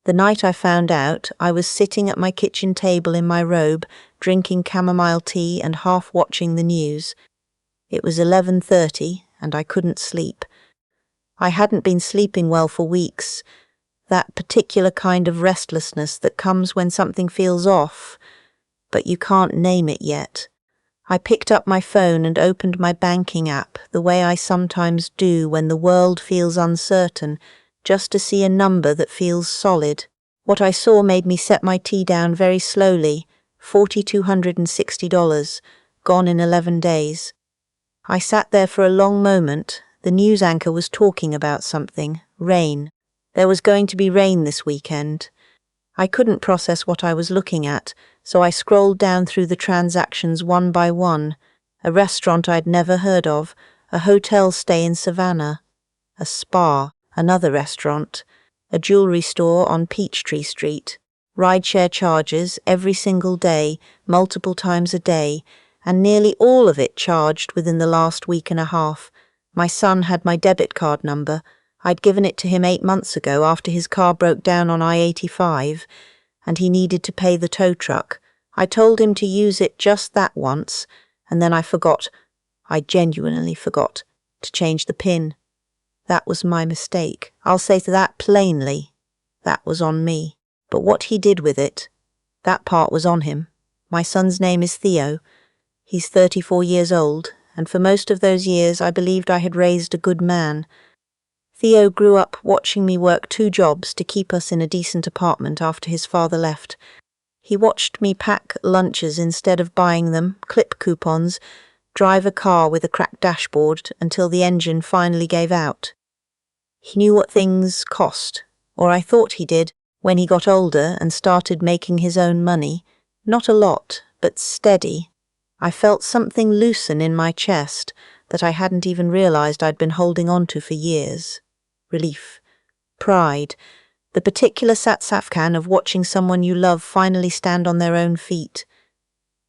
The night I found out, I was sitting at my kitchen table in my robe, drinking chamomile tea and half watching the news. It was 11:30 and I couldn't sleep. I hadn't been sleeping well for weeks. That particular kind of restlessness that comes when something feels off, but you can't name it yet. I picked up my phone and opened my banking app the way I sometimes do when the world feels uncertain, just to see a number that feels solid. What I saw made me set my tea down very slowly. $4,260, gone in 11 days. I sat there for a long moment. The news anchor was talking about something. Rain. There was going to be rain this weekend. I couldn't process what I was looking at, so I scrolled down through the transactions one by one. A restaurant I'd never heard of, a hotel stay in Savannah, a spa, another restaurant, a jewelry store on Peachtree Street, rideshare charges every single day, multiple times a day, and nearly all of it charged within the last week and a half. My son had my debit card number. I'd given it to him 8 months ago after his car broke down on I-85, and he needed to pay the tow truck. I told him to use it just that once, and then I forgot, I genuinely forgot, to change the PIN. That was my mistake. I'll say that plainly. That was on me. But what he did with it, that part was on him. My son's name is Theo. He's 34 years old, and for most of those years I believed I had raised a good man. Theo grew up watching me work 2 jobs to keep us in a decent apartment after his father left. He watched me pack lunches instead of buying them, clip coupons, drive a car with a cracked dashboard until the engine finally gave out. He knew what things cost, or I thought he did, when he got older and started making his own money. Not a lot, but steady. I felt something loosen in my chest that I hadn't even realized I'd been holding on to for years. Relief. Pride. The particular satsafcan of watching someone you love finally stand on their own feet.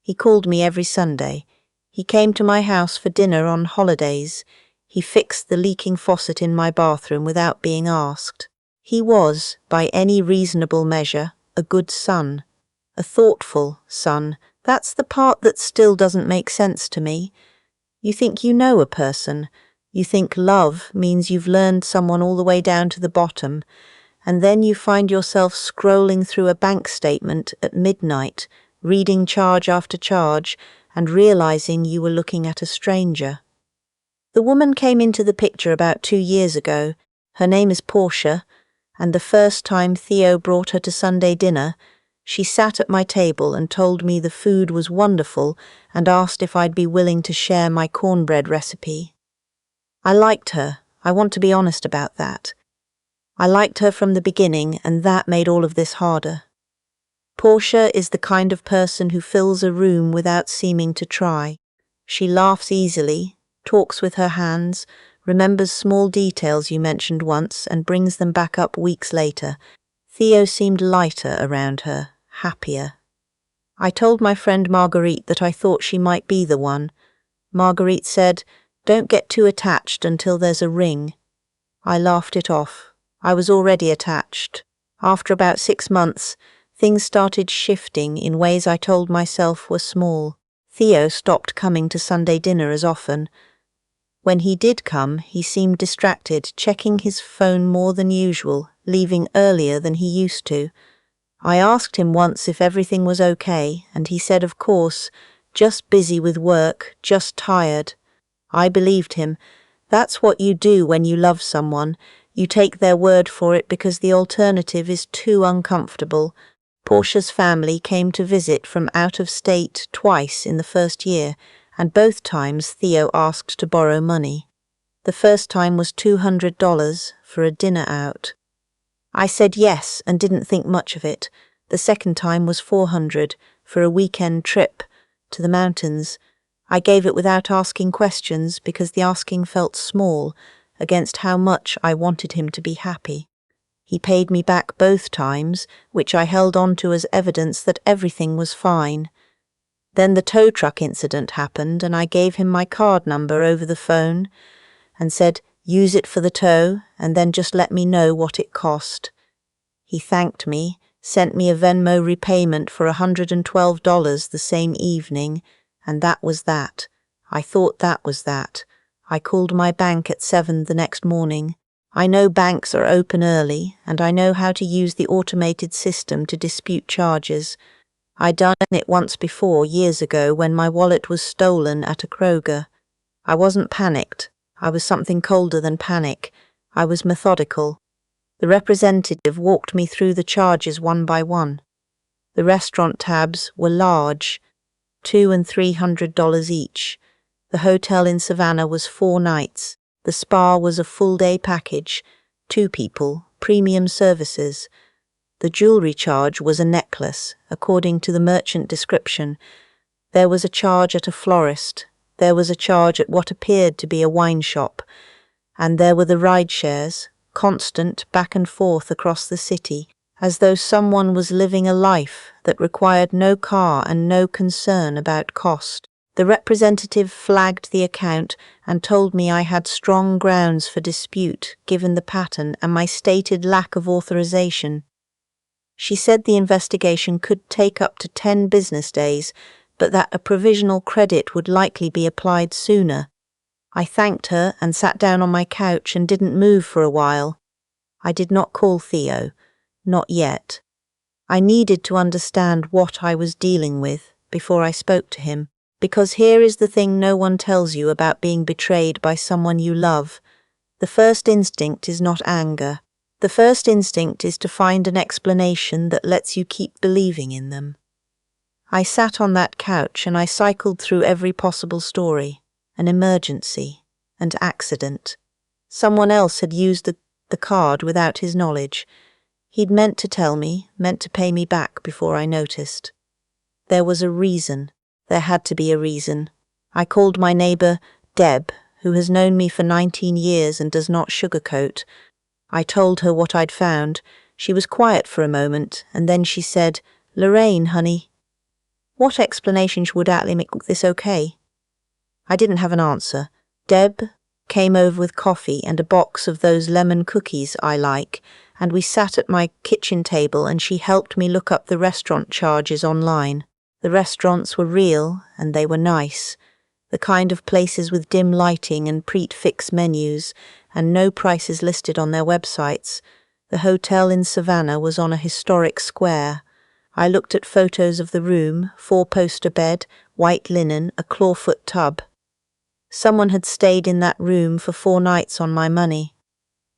He called me every Sunday. He came to my house for dinner on holidays. He fixed the leaking faucet in my bathroom without being asked. He was, by any reasonable measure, a good son. A thoughtful son. That's the part that still doesn't make sense to me. You think you know a person. You think love means you've learned someone all the way down to the bottom, and then you find yourself scrolling through a bank statement at midnight, reading charge after charge, and realizing you were looking at a stranger. The woman came into the picture about 2 years ago. Her name is Portia, and the first time Theo brought her to Sunday dinner, she sat at my table and told me the food was wonderful and asked if I'd be willing to share my cornbread recipe. I liked her. I want to be honest about that. I liked her from the beginning, and that made all of this harder. Portia is the kind of person who fills a room without seeming to try. She laughs easily, talks with her hands, remembers small details you mentioned once and brings them back up weeks later. Theo seemed lighter around her, happier. I told my friend Marguerite that I thought she might be the one. Marguerite said, "Don't get too attached until there's a ring." I laughed it off. I was already attached. After about 6 months, things started shifting in ways I told myself were small. Theo stopped coming to Sunday dinner as often. When he did come, he seemed distracted, checking his phone more than usual, leaving earlier than he used to. I asked him once if everything was okay, and he said of course, just busy with work, just tired. I believed him. That's what you do when you love someone. You take their word for it because the alternative is too uncomfortable. Portia's family came to visit from out of state twice in the first year, and both times Theo asked to borrow money. The first time was $200 for a dinner out. I said yes and didn't think much of it. The second time was $400 for a weekend trip to the mountains. I gave it without asking questions because the asking felt small against how much I wanted him to be happy. He paid me back both times, which I held on to as evidence that everything was fine. Then the tow truck incident happened, and I gave him my card number over the phone and said, "Use it for the tow, and then just let me know what it cost." He thanked me, sent me a Venmo repayment for $112 the same evening, and that was that. I thought that was that. I called my bank at 7 the next morning. I know banks are open early, and I know how to use the automated system to dispute charges. I'd done it once before, years ago, when my wallet was stolen at a Kroger. I wasn't panicked. I was something colder than panic. I was methodical. The representative walked me through the charges one by one. The restaurant tabs were large, $200 and $300 each. The hotel in Savannah was 4 nights. The spa was a full-day package, 2 people, premium services. The jewelry charge was a necklace, according to the merchant description. There was a charge at a florist. There was a charge at what appeared to be a wine shop. And there were the ride shares, constant back and forth across the city, as though someone was living a life that required no car and no concern about cost. The representative flagged the account and told me I had strong grounds for dispute given the pattern and my stated lack of authorization. She said the investigation could take up to 10 business days, but that a provisional credit would likely be applied sooner. I thanked her and sat down on my couch and didn't move for a while. I did not call Theo. Not yet. I needed to understand what I was dealing with before I spoke to him. Because here is the thing no one tells you about being betrayed by someone you love. The first instinct is not anger. The first instinct is to find an explanation that lets you keep believing in them. I sat on that couch and I cycled through every possible story. An emergency, an accident. Someone else had used the card without his knowledge. He'd meant to tell me, meant to pay me back before I noticed. There was a reason. There had to be a reason. I called my neighbour, Deb, who has known me for 19 years and does not sugarcoat. I told her what I'd found. She was quiet for a moment, and then she said, "Lorraine, honey, what explanation would Atlee make this okay?" I didn't have an answer. Deb came over with coffee and a box of those lemon cookies I like, and we sat at my kitchen table and she helped me look up the restaurant charges online. The restaurants were real, and they were nice. The kind of places with dim lighting and prix-fixe menus, and no prices listed on their websites. The hotel in Savannah was on a historic square. I looked at photos of the room, 4-poster bed, white linen, a clawfoot tub. Someone had stayed in that room for 4 nights on my money.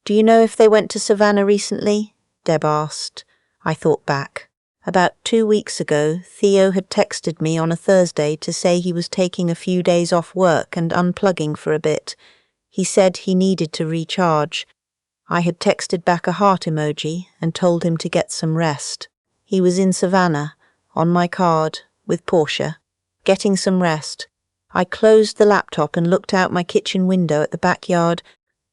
"Do you know if they went to Savannah recently?" Deb asked. I thought back. About 2 weeks ago, Theo had texted me on a Thursday to say he was taking a few days off work and unplugging for a bit. He said he needed to recharge. I had texted back a heart emoji and told him to get some rest. He was in Savannah, on my card, with Portia, getting some rest. I closed the laptop and looked out my kitchen window at the backyard,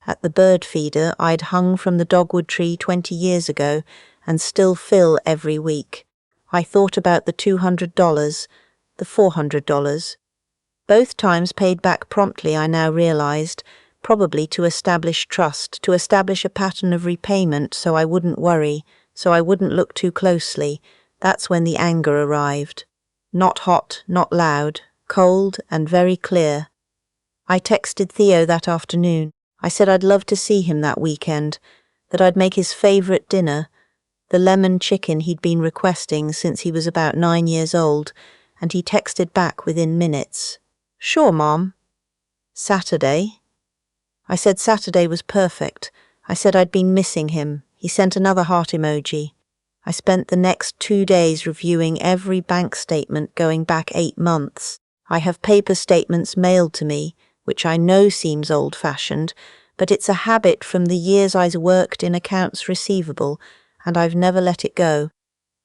at the bird feeder I'd hung from the dogwood tree 20 years ago, and still fill every week. I thought about the $200, the $400. Both times paid back promptly, I now realized, probably to establish trust, to establish a pattern of repayment so I wouldn't worry, so I wouldn't look too closely. That's when the anger arrived. Not hot, not loud, cold and very clear. I texted Theo that afternoon. I said I'd love to see him that weekend, that I'd make his favorite dinner, the lemon chicken he'd been requesting since he was about 9 years old, and he texted back within minutes. "Sure, Mom." Saturday? I said Saturday was perfect. I said I'd been missing him. He sent another heart emoji. I spent the next 2 days reviewing every bank statement going back 8 months. I have paper statements mailed to me, which I know seems old-fashioned, but it's a habit from the years I worked in accounts receivable, and I've never let it go.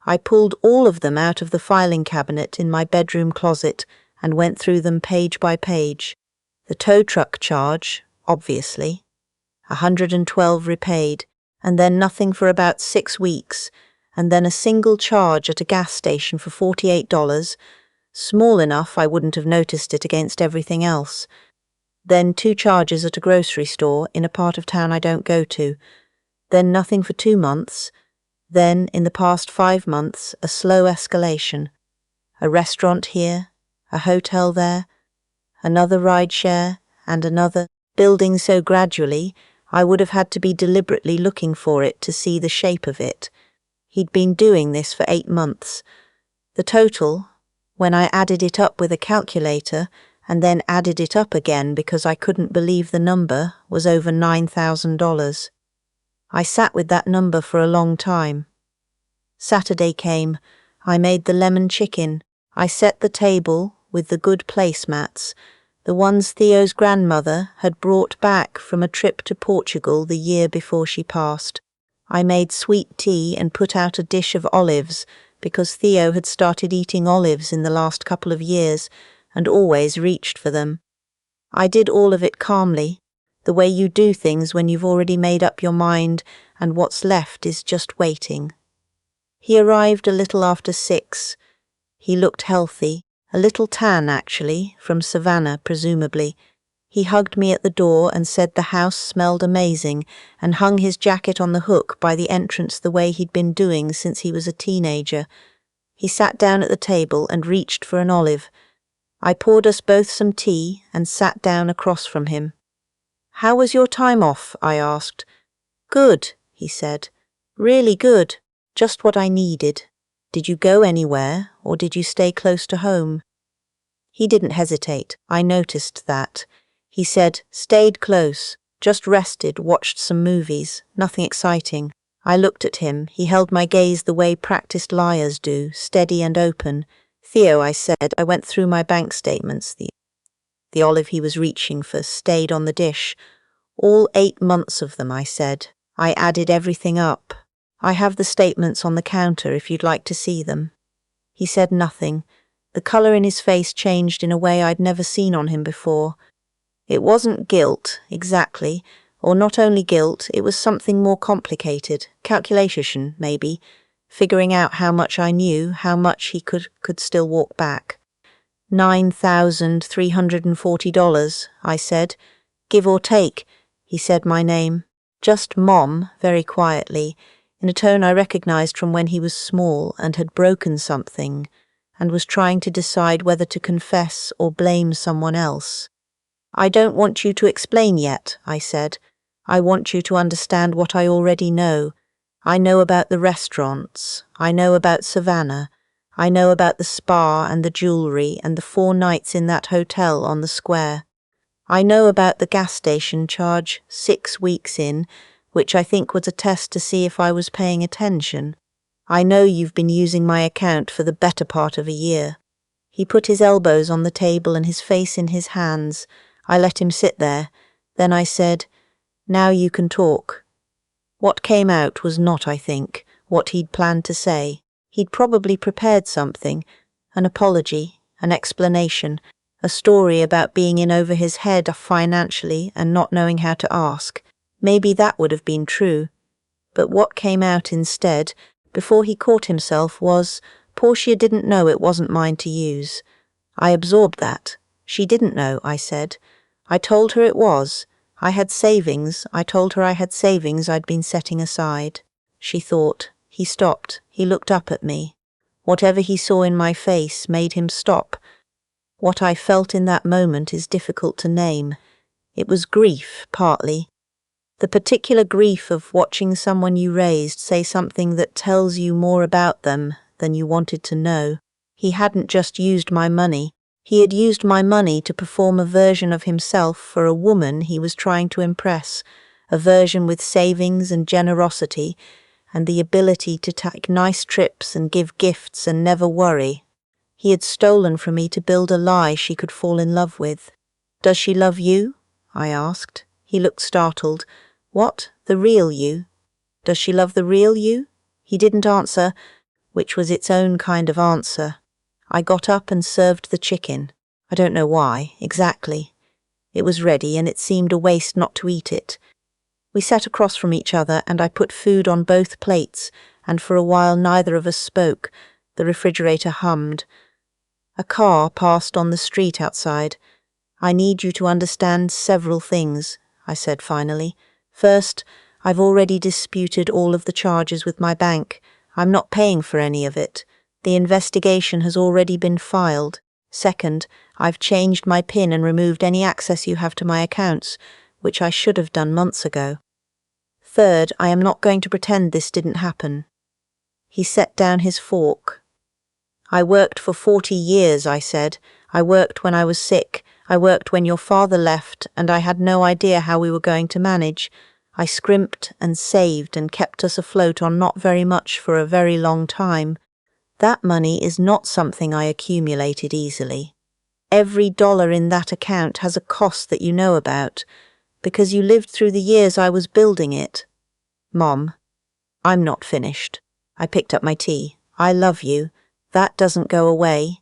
I pulled all of them out of the filing cabinet in my bedroom closet and went through them page by page. The tow truck charge, obviously. 112 repaid, and then nothing for about 6 weeks, and then a single charge at a gas station for $48, small enough I wouldn't have noticed it against everything else. Then 2 charges at a grocery store in a part of town I don't go to. Then nothing for 2 months. Then, in the past 5 months, a slow escalation. A restaurant here, a hotel there, another rideshare, and another, building so gradually I would have had to be deliberately looking for it to see the shape of it. He'd been doing this for 8 months. The total, when I added it up with a calculator and then added it up again because I couldn't believe the number, was over $9,000. I sat with that number for a long time. Saturday came. I made the lemon chicken. I set the table with the good placemats, the ones Theo's grandmother had brought back from a trip to Portugal the year before she passed. I made sweet tea and put out a dish of olives, because Theo had started eating olives in the last couple of years and always reached for them. I did all of it calmly, the way you do things when you've already made up your mind and what's left is just waiting. He arrived a little after 6. He looked healthy, a little tan actually, from Savannah presumably. He hugged me at the door and said the house smelled amazing and hung his jacket on the hook by the entrance the way he'd been doing since he was a teenager. He sat down at the table and reached for an olive. I poured us both some tea and sat down across from him. "How was your time off?" I asked. "Good," he said. "Really good. Just what I needed. Did you go anywhere, or did you stay close to home?" He didn't hesitate. I noticed that. He said, "Stayed close. Just rested, watched some movies. Nothing exciting." I looked at him. He held my gaze the way practiced liars do, steady and open. "Theo," I said, I went through my bank statements. The olive he was reaching for stayed on the dish. "All 8 months of them," I said. "I added everything up. I have the statements on the counter if you'd like to see them." He said nothing. The colour in his face changed in a way I'd never seen on him before. It wasn't guilt, exactly, or not only guilt, it was something more complicated, calculation, maybe, figuring out how much I knew, how much he could still walk back. $9,340, I said. "Give or take." He said my name. Just Mom, very quietly, in a tone I recognized from when he was small and had broken something, and was trying to decide whether to confess or blame someone else. "I don't want you to explain yet," I said. "I want you to understand what I already know. I know about the restaurants. I know about Savannah. I know about the spa and the jewellery and the 4 nights in that hotel on the square. I know about the gas station charge 6 weeks in, which I think was a test to see if I was paying attention. I know you've been using my account for the better part of a year." He put his elbows on the table and his face in his hands. I let him sit there. Then I said, "Now you can talk." What came out was not, I think, what he'd planned to say. He'd probably prepared something, an apology, an explanation, a story about being in over his head financially and not knowing how to ask. Maybe that would have been true. But what came out instead, before he caught himself, was, "Portia didn't know it wasn't mine to use." I absorbed that. "She didn't know," I said. "I told her it was. I had savings. I told her I had savings I'd been setting aside." She thought. He stopped. He looked up at me. Whatever he saw in my face made him stop. What I felt in that moment is difficult to name. It was grief, partly. The particular grief of watching someone you raised say something that tells you more about them than you wanted to know. He hadn't just used my money. He had used my money to perform a version of himself for a woman he was trying to impress, a version with savings and generosity, and the ability to take nice trips and give gifts and never worry. He had stolen from me to build a lie she could fall in love with. "Does she love you?" I asked. He looked startled. "What? The real you? Does she love the real you?" He didn't answer, which was its own kind of answer. I got up and served the chicken. I don't know why, exactly. It was ready, and it seemed a waste not to eat it. We sat across from each other, and I put food on both plates, and for a while neither of us spoke. The refrigerator hummed. A car passed on the street outside. "I need you to understand several things," I said finally. "First, I've already disputed all of the charges with my bank. I'm not paying for any of it. The investigation has already been filed. Second, I've changed my PIN and removed any access you have to my accounts, which I should have done months ago. Third, I am not going to pretend this didn't happen. He set down his fork. I worked for 40 years, I said. I worked when I was sick. I worked when your father left, and I had no idea how we were going to manage. I scrimped and saved and kept us afloat on not very much for a very long time. That money is not something I accumulated easily. Every dollar in that account has a cost that you know about, because you lived through the years I was building it. Mom, I'm not finished. I picked up my tea. I love you. That doesn't go away.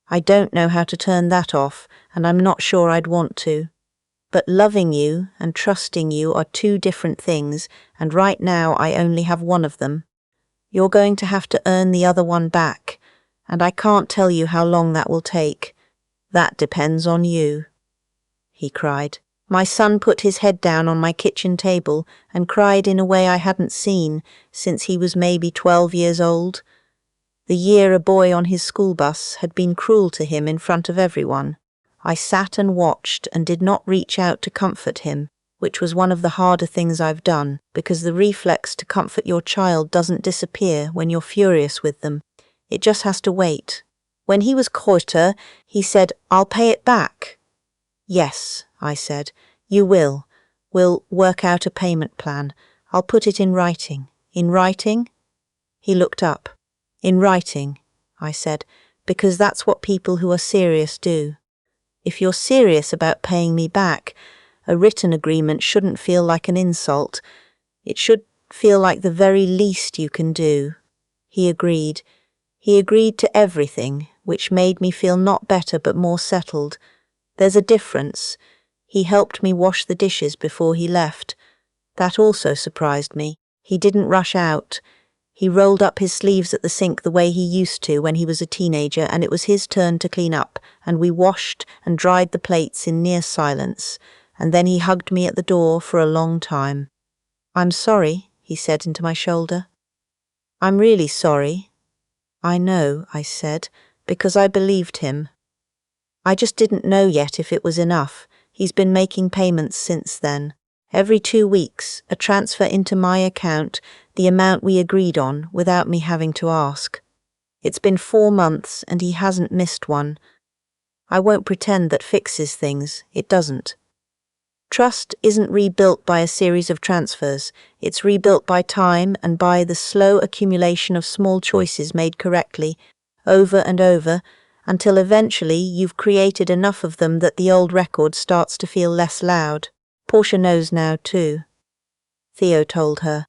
I don't know how to turn that off, and I'm not sure I'd want to. But loving you and trusting you are two different things, and right now I only have one of them. You're going to have to earn the other one back, and I can't tell you how long that will take. That depends on you," he cried. My son put his head down on my kitchen table and cried in a way I hadn't seen since he was maybe 12 years old. The year a boy on his school bus had been cruel to him in front of everyone. I sat and watched and did not reach out to comfort him, which was one of the harder things I've done, because the reflex to comfort your child doesn't disappear when you're furious with them. It just has to wait. When he was quieter, he said, "I'll pay it back." "Yes," I said, "you will. We'll work out a payment plan. I'll put it in writing." "In writing?" He looked up. "In writing," I said, "because that's what people who are serious do. If you're serious about paying me back, a written agreement shouldn't feel like an insult. It should feel like the very least you can do." He agreed. He agreed to everything, which made me feel not better but more settled. There's a difference. He helped me wash the dishes before he left. That also surprised me. He didn't rush out. He rolled up his sleeves at the sink the way he used to when he was a teenager, and it was his turn to clean up, and we washed and dried the plates in near silence, and then he hugged me at the door for a long time. "I'm sorry," he said into my shoulder. "I'm really sorry." "I know," I said, because I believed him. I just didn't know yet if it was enough. He's been making payments since then. Every 2 weeks, a transfer into my account, the amount we agreed on, without me having to ask. It's been 4 months, and he hasn't missed one. I won't pretend that fixes things. It doesn't. Trust isn't rebuilt by a series of transfers. It's rebuilt by time and by the slow accumulation of small choices made correctly, over and over, until eventually you've created enough of them that the old record starts to feel less loud. Portia knows now too," Theo told her.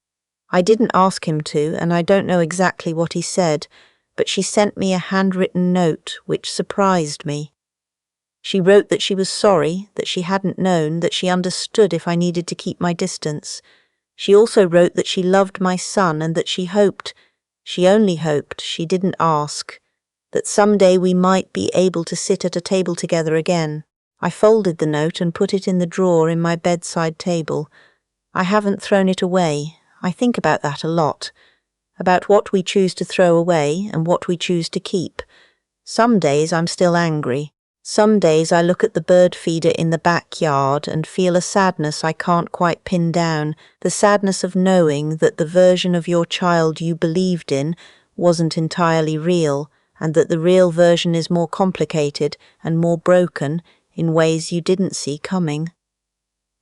"I didn't ask him to, and I don't know exactly what he said, but she sent me a handwritten note which surprised me. She wrote that she was sorry, that she hadn't known, that she understood if I needed to keep my distance. She also wrote that she loved my son and that she only hoped, she didn't ask, that someday we might be able to sit at a table together again. I folded the note and put it in the drawer in my bedside table. I haven't thrown it away. I think about that a lot, about what we choose to throw away and what we choose to keep. Some days I'm still angry. Some days I look at the bird feeder in the backyard and feel a sadness I can't quite pin down, the sadness of knowing that the version of your child you believed in wasn't entirely real, and that the real version is more complicated and more broken in ways you didn't see coming.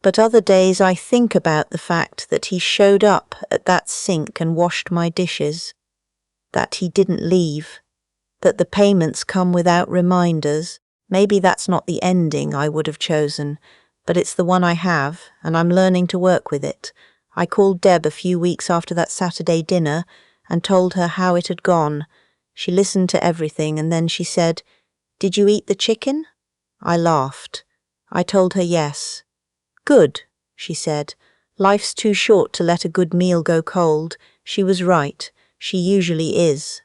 But other days I think about the fact that he showed up at that sink and washed my dishes, that he didn't leave, that the payments come without reminders. Maybe that's not the ending I would have chosen, but it's the one I have, and I'm learning to work with it. I called Deb a few weeks after that Saturday dinner and told her how it had gone. She listened to everything, and then she said, "Did you eat the chicken?" I laughed. I told her yes. "Good," she said. "Life's too short to let a good meal go cold." She was right. She usually is.